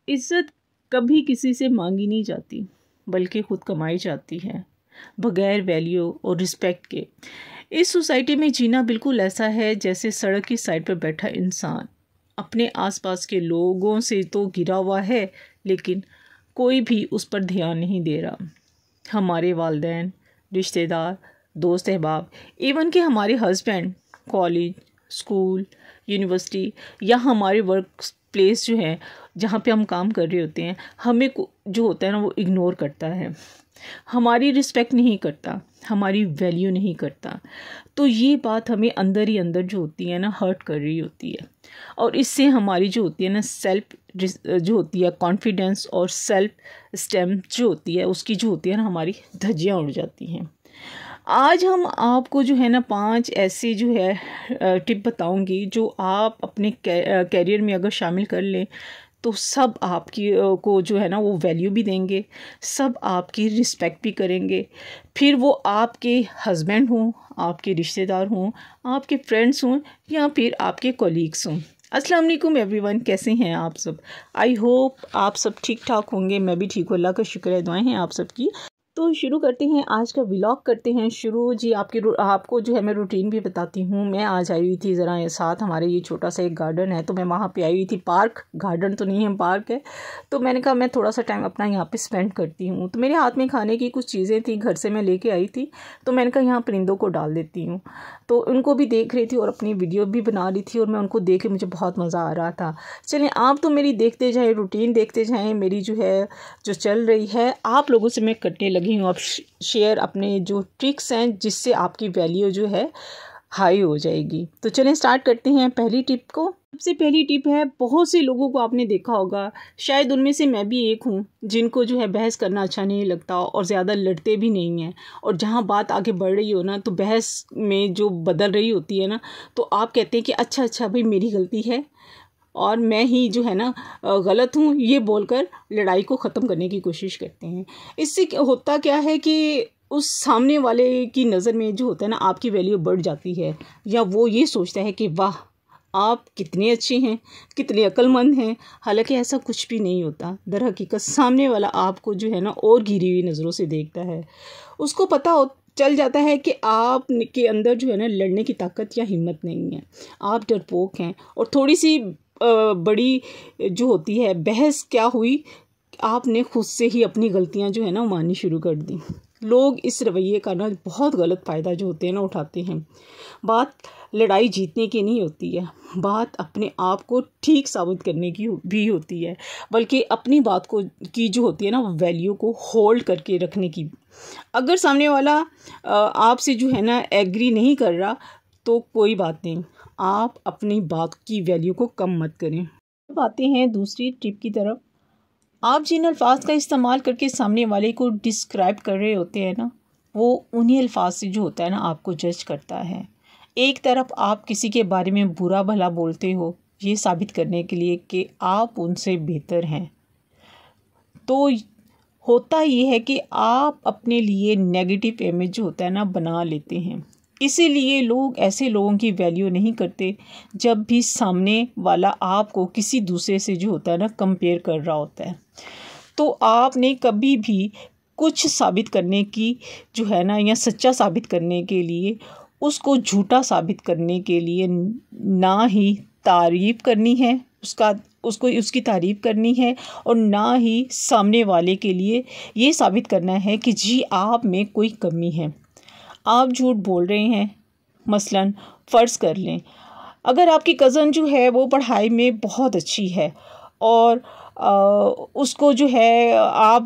इज़्ज़त कभी किसी से मांगी नहीं जाती, बल्कि ख़ुद कमाई जाती है बग़ैर वैल्यू और रिस्पेक्ट के। इस सोसाइटी में जीना बिल्कुल ऐसा है जैसे सड़क की साइड पर बैठा इंसान अपने आसपास के लोगों से तो घिरा हुआ है, लेकिन कोई भी उस पर ध्यान नहीं दे रहा। हमारे वालिदैन, रिश्तेदार, दोस्त अहबाब, इवन कि हमारे हस्बैंड कॉलेज, स्कूल, यूनिवर्सिटी या हमारे वर्क प्लेस जो है जहाँ पे हम काम कर रहे होते हैं, हमें जो होता है ना वो इग्नोर करता है, हमारी रिस्पेक्ट नहीं करता, हमारी वैल्यू नहीं करता। तो ये बात हमें अंदर ही अंदर जो होती है ना हर्ट कर रही होती है, और इससे हमारी जो होती है ना सेल्फ जो होती है कॉन्फिडेंस और सेल्फ स्टेम जो होती है उसकी जो होती है ना हमारी धज्जियाँ उड़ जाती हैं। आज हम आपको जो है ना 5 ऐसी जो है टिप बताऊंगी जो आप अपने कैरियर में अगर शामिल कर लें तो सब आपकी को जो है ना वो वैल्यू भी देंगे, सब आपकी रिस्पेक्ट भी करेंगे। फिर वो आपके हस्बैंड हों, आपके रिश्तेदार हों, आपके फ्रेंड्स हों या फिर आपके कोलीग्स हों। अस्सलाम वालेकुम एवरीवन, कैसे हैं आप सब? आई होप आप सब ठीक ठाक होंगे। मैं भी ठीक हूँ, अल्लाह का शुक्र है, दुआएं हैं आप सबकी। तो शुरू करते हैं आज का व्लॉग करते हैं शुरू। जी आपको जो है मैं रूटीन भी बताती हूँ। मैं आज आई हुई थी ज़रा साथ, हमारे ये छोटा सा एक गार्डन है तो मैं वहाँ पे आई हुई थी। पार्क, गार्डन तो नहीं है, पार्क है। तो मैंने कहा मैं थोड़ा सा टाइम अपना यहाँ पे स्पेंड करती हूँ। तो मेरे हाथ में खाने की कुछ चीज़ें थी, घर से मैं लेके आई थी, तो मैंने कहा यहाँ परिंदों को डाल देती हूँ। तो उनको भी देख रही थी और अपनी वीडियो भी बना रही थी और मैं उनको देख के मुझे बहुत मज़ा आ रहा था। चलें आप तो मेरी देखते जाएँ, रूटीन देखते जाएँ, मेरी जो है जो चल रही है आप लोगों से मैं करने लगी हूँ अब शेयर अपने जो ट्रिक्स हैं जिससे आपकी वैल्यू जो है हाई हो जाएगी। तो चलें स्टार्ट करते हैं पहली टिप को। सबसे पहली टिप है, बहुत से लोगों को आपने देखा होगा, शायद उनमें से मैं भी एक हूँ, जिनको जो है बहस करना अच्छा नहीं लगता और ज़्यादा लड़ते भी नहीं हैं। और जहाँ बात आगे बढ़ रही हो ना तो बहस में जो बदल रही होती है ना तो आप कहते हैं कि अच्छा भाई मेरी गलती है और मैं ही जो है ना गलत हूँ, ये बोलकर लड़ाई को ख़त्म करने की कोशिश करते हैं। इससे होता क्या है कि उस सामने वाले की नज़र में जो होता है ना आपकी वैल्यू बढ़ जाती है, या वो ये सोचता है कि वाह आप कितने अच्छे हैं, कितने अक्लमंद हैं। हालांकि ऐसा कुछ भी नहीं होता। दर हकीकत सामने वाला आपको जो है ना और घिरी हुई नज़रों से देखता है। उसको पता चल जाता है कि आप के अंदर जो है ना लड़ने की ताकत या हिम्मत नहीं है, आप डरपोक हैं। और थोड़ी सी बड़ी जो होती है बहस क्या हुई, आपने खुद से ही अपनी गलतियां जो है ना माननी शुरू कर दी। लोग इस रवैये का ना बहुत गलत फ़ायदा जो होते हैं ना उठाते हैं। बात लड़ाई जीतने की नहीं होती है, बात अपने आप को ठीक साबित करने की भी होती है, बल्कि अपनी बात को की जो होती है ना वैल्यू को होल्ड करके रखने की। अगर सामने वाला आपसे जो है ना एग्री नहीं कर रहा तो कोई बात नहीं, आप अपनी बात की वैल्यू को कम मत करें। अब आते हैं दूसरी टिप की तरफ। आप जिन अल्फाज का इस्तेमाल करके सामने वाले को डिस्क्राइब कर रहे होते हैं ना वो उन्हीं अल्फाज से जो होता है ना आपको जज करता है। एक तरफ आप किसी के बारे में बुरा भला बोलते हो ये साबित करने के लिए कि आप उनसे बेहतर हैं, तो होता ये है कि आप अपने लिए नेगेटिव इमेज जो होता है ना बना लेते हैं। इसीलिए लोग ऐसे लोगों की वैल्यू नहीं करते जब भी सामने वाला आपको किसी दूसरे से जो होता है ना कंपेयर कर रहा होता है। तो आपने कभी भी कुछ साबित करने की जो है ना या सच्चा साबित करने के लिए, उसको झूठा साबित करने के लिए ना ही तारीफ़ करनी है उसकी तारीफ़ करनी है और ना ही सामने वाले के लिए ये साबित करना है कि जी आप में कोई कमी है। आप झूठ बोल रहे हैं, मसलन फ़र्ज़ कर लें अगर आपकी कज़न जो है वो पढ़ाई में बहुत अच्छी है और उसको जो है आप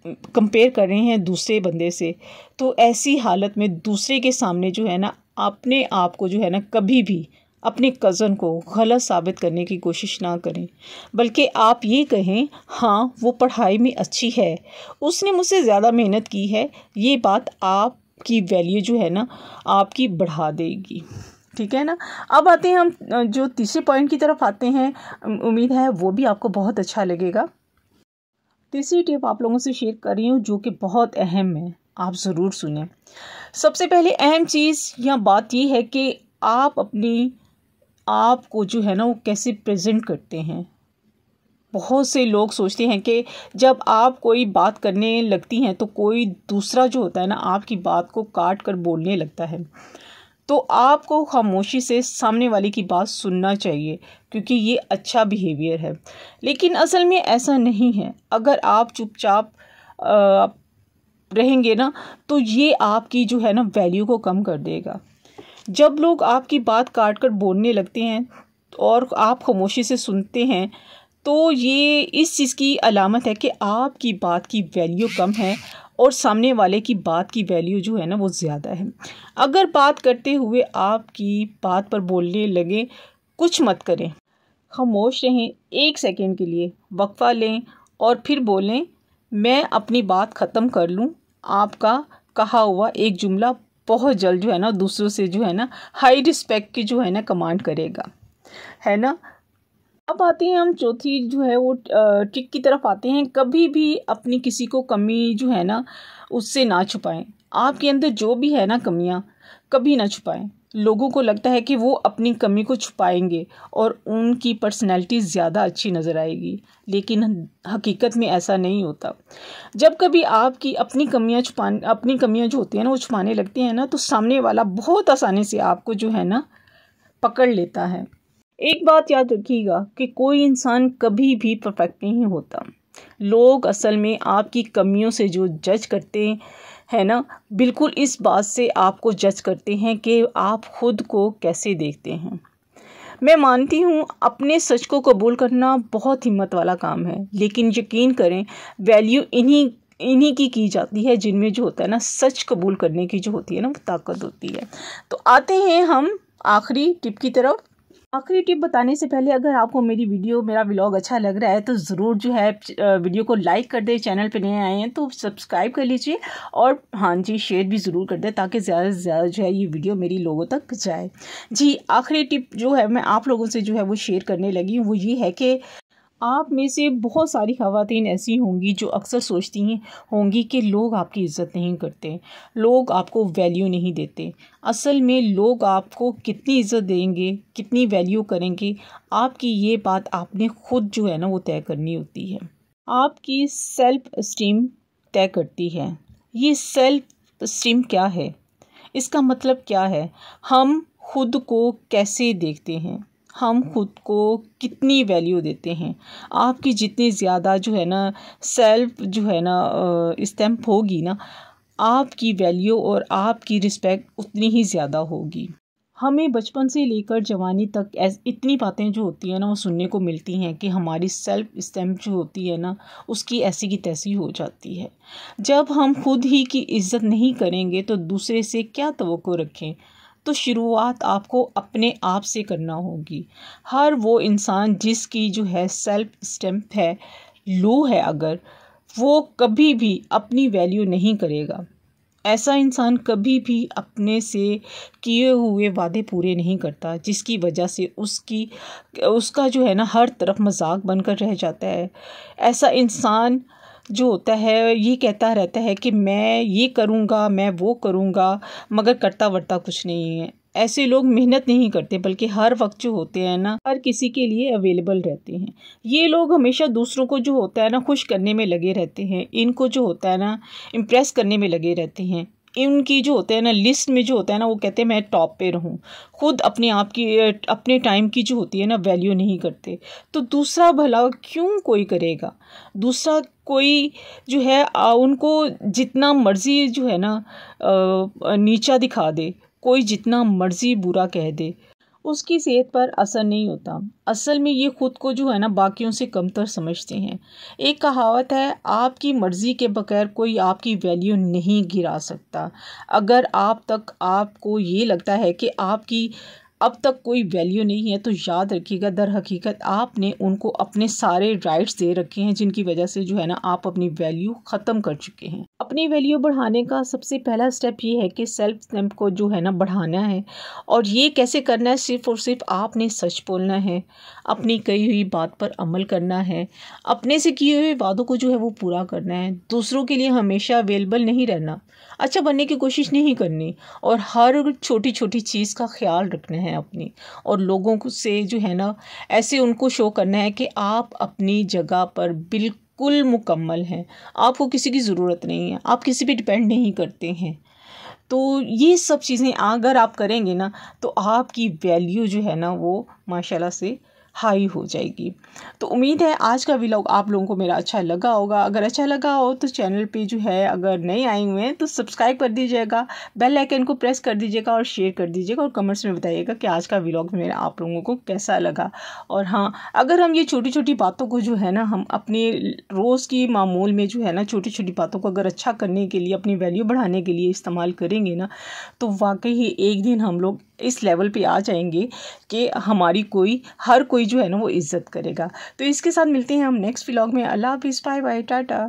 कंपेयर कर रहे हैं दूसरे बंदे से, तो ऐसी हालत में दूसरे के सामने जो है ना अपने आप को जो है ना कभी भी अपने कज़न को गलत साबित करने की कोशिश ना करें, बल्कि आप ये कहें हाँ वो पढ़ाई में अच्छी है, उसने मुझसे ज़्यादा मेहनत की है। ये बात आपकी वैल्यू जो है ना आपकी बढ़ा देगी, ठीक है ना। अब आते हैं हम जो तीसरे पॉइंट की तरफ आते हैं, उम्मीद है वो भी आपको बहुत अच्छा लगेगा। तीसरी टिप आप लोगों से शेयर कर रही हूँ जो कि बहुत अहम है, आप ज़रूर सुनें। सबसे पहले अहम चीज़ या बात ये है कि आप अपनी आप को जो है ना वो कैसे प्रेजेंट करते हैं। बहुत से लोग सोचते हैं कि जब आप कोई बात करने लगती हैं तो कोई दूसरा जो होता है ना आपकी बात को काट कर बोलने लगता है। तो आपको खामोशी से सामने वाले की बात सुनना चाहिए, क्योंकि ये अच्छा बिहेवियर है। लेकिन असल में ऐसा नहीं है। अगर आप चुपचाप रहेंगे ना तो ये आपकी जो है ना वैल्यू को कम कर देगा। जब लोग आपकी बात काट कर बोलने लगते हैं और आप खामोशी से सुनते हैं तो ये इस चीज़ की अलामत है कि आपकी बात की वैल्यू कम है और सामने वाले की बात की वैल्यू जो है ना वो ज़्यादा है। अगर बात करते हुए आपकी बात पर बोलने लगे, कुछ मत करें, खामोश रहें, 1 सेकंड के लिए वक्फा लें और फिर बोलें, मैं अपनी बात ख़त्म कर लूँ। आपका कहा हुआ एक जुमला बहुत जल्द जो है ना दूसरों से जो है ना हाई रिस्पेक्ट की जो है ना कमांड करेगा, है ना। अब आते हैं हम चौथी जो है वो ट्रिक की तरफ आते हैं। कभी भी अपनी किसी को कमी जो है ना उससे ना छुपाएं। आपके अंदर जो भी है ना कमियां कभी ना छुपाएं। लोगों को लगता है कि वो अपनी कमी को छुपाएंगे और उनकी पर्सनैलिटी ज़्यादा अच्छी नज़र आएगी, लेकिन हकीकत में ऐसा नहीं होता। जब कभी आपकी अपनी कमियां जो होती हैं ना वो छुपाने लगती हैं ना तो सामने वाला बहुत आसानी से आपको जो है ना पकड़ लेता है। एक बात याद रखिएगा कि कोई इंसान कभी भी परफेक्ट नहीं होता। लोग असल में आपकी कमियों से जो जज करते हैं ना, बिल्कुल इस बात से आपको जज करते हैं कि आप खुद को कैसे देखते हैं। मैं मानती हूँ अपने सच को कबूल करना बहुत हिम्मत वाला काम है, लेकिन यकीन करें वैल्यू इन्हीं की जाती है जिनमें जो होता है ना सच कबूल करने की जो होती है ना वो ताकत होती है। तो आते हैं हम आखिरी टिप की तरफ। आखिरी टिप बताने से पहले अगर आपको मेरा व्लॉग अच्छा लग रहा है तो ज़रूर जो है वीडियो को लाइक कर दें। चैनल पे नए आए हैं तो सब्सक्राइब कर लीजिए और हाँ जी शेयर भी ज़रूर कर दें ताकि ज़्यादा से ज़्यादा जो है ये वीडियो मेरी लोगों तक जाए। जी आखिरी टिप जो है मैं आप लोगों से जो है वो शेयर करने लगी हूँ वो ये है कि आप में से बहुत सारी ख़वातीन ऐसी होंगी जो अक्सर सोचती हैं होंगी कि लोग आपकी इज़्ज़त नहीं करते, लोग आपको वैल्यू नहीं देते। असल में लोग आपको कितनी इज़्ज़त देंगे, कितनी वैल्यू करेंगे, आपकी ये बात आपने खुद जो है ना वो तय करनी होती है। आपकी सेल्फ एस्टीम तय करती है। ये सेल्फ एस्टीम क्या है, इसका मतलब क्या है, हम खुद को कैसे देखते हैं, हम खुद को कितनी वैल्यू देते हैं। आपकी जितनी ज़्यादा जो है ना सेल्फ जो है ना स्टैम्प होगी ना, आपकी वैल्यू और आपकी रिस्पेक्ट उतनी ही ज़्यादा होगी। हमें बचपन से लेकर जवानी तक इतनी बातें जो होती हैं ना वो सुनने को मिलती हैं कि हमारी सेल्फ स्टैम्प जो होती है ना उसकी ऐसी की तैसी हो जाती है। जब हम खुद ही की इज़्ज़त नहीं करेंगे तो दूसरे से क्या तवक्को रखें। तो शुरुआत आपको अपने आप से करना होगी। हर वो इंसान जिसकी जो है सेल्फ स्टैम्प है लो है, अगर वो कभी भी अपनी वैल्यू नहीं करेगा। ऐसा इंसान कभी भी अपने से किए हुए वादे पूरे नहीं करता, जिसकी वजह से उसका जो है ना हर तरफ मजाक बनकर रह जाता है। ऐसा इंसान जो होता है ये कहता रहता है कि मैं ये करूँगा, मैं वो करूँगा, मगर करता वर्ता कुछ नहीं है। ऐसे लोग मेहनत नहीं करते बल्कि हर वक्त जो होते हैं ना हर किसी के लिए अवेलेबल रहते हैं। ये लोग हमेशा दूसरों को जो होता है ना खुश करने में लगे रहते हैं, इनको जो होता है ना इम्प्रेस करने में लगे रहते हैं। इनकी जो होता है ना लिस्ट में जो होता है ना वो कहते हैं मैं टॉप पे रहूं, खुद अपने आप की अपने टाइम की जो होती है ना वैल्यू नहीं करते। तो दूसरा भला क्यों कोई करेगा, दूसरा कोई जो है उनको जितना मर्जी जो है ना नीचा दिखा दे, कोई जितना मर्जी बुरा कह दे, उसकी सेहत पर असर नहीं होता। असल में ये खुद को जो है ना बाकियों से कमतर समझते हैं। एक कहावत है, आपकी मर्ज़ी के बगैर कोई आपकी वैल्यू नहीं गिरा सकता। अगर आपको ये लगता है कि आपकी अब तक कोई वैल्यू नहीं है तो याद रखिएगा दर हकीकत आपने उनको अपने सारे राइट्स दे रखे हैं, जिनकी वजह से जो है ना आप अपनी वैल्यू ख़त्म कर चुके हैं। अपनी वैल्यू बढ़ाने का सबसे पहला स्टेप ये है कि सेल्फ स्टैम्प को जो है ना बढ़ाना है। और ये कैसे करना है, सिर्फ़ और सिर्फ आपने सच बोलना है, अपनी कही हुई बात पर अमल करना है, अपने से किए हुए वादों को जो है वो पूरा करना है, दूसरों के लिए हमेशा अवेलेबल नहीं रहना, अच्छा बनने की कोशिश नहीं करनी और हर छोटी छोटी चीज़ का ख्याल रखना है अपनी, और लोगों से जो है ना ऐसे उनको शो करना है कि आप अपनी जगह पर बिल्कुल मुकम्मल हैं, आपको किसी की ज़रूरत नहीं है, आप किसी पे डिपेंड नहीं करते हैं। तो ये सब चीज़ें अगर आप करेंगे ना तो आपकी वैल्यू जो है ना वो माशाल्लाह से हाई हो जाएगी। तो उम्मीद है आज का व्लॉग आप लोगों को मेरा अच्छा लगा होगा। अगर अच्छा लगा हो तो चैनल पे जो है अगर नए आए हुए हैं तो सब्सक्राइब कर दीजिएगा, बेल आइकन को प्रेस कर दीजिएगा और शेयर कर दीजिएगा, और कमेंट्स में बताइएगा कि आज का व्लॉग मेरा आप लोगों को कैसा लगा। और हाँ, अगर हम ये छोटी छोटी बातों को जो है ना हम अपने रोज़ की मामूल में जो है ना छोटी छोटी बातों को अगर अच्छा करने के लिए, अपनी वैल्यू बढ़ाने के लिए इस्तेमाल करेंगे ना तो वाकई ही एक दिन हम लोग इस लेवल पे आ जाएंगे कि हमारी हर कोई जो है ना वो इज़्ज़त करेगा। तो इसके साथ मिलते हैं हम नेक्स्ट व्लॉग में। अल्लाह हाफिज़, बाय बाय, टाटा।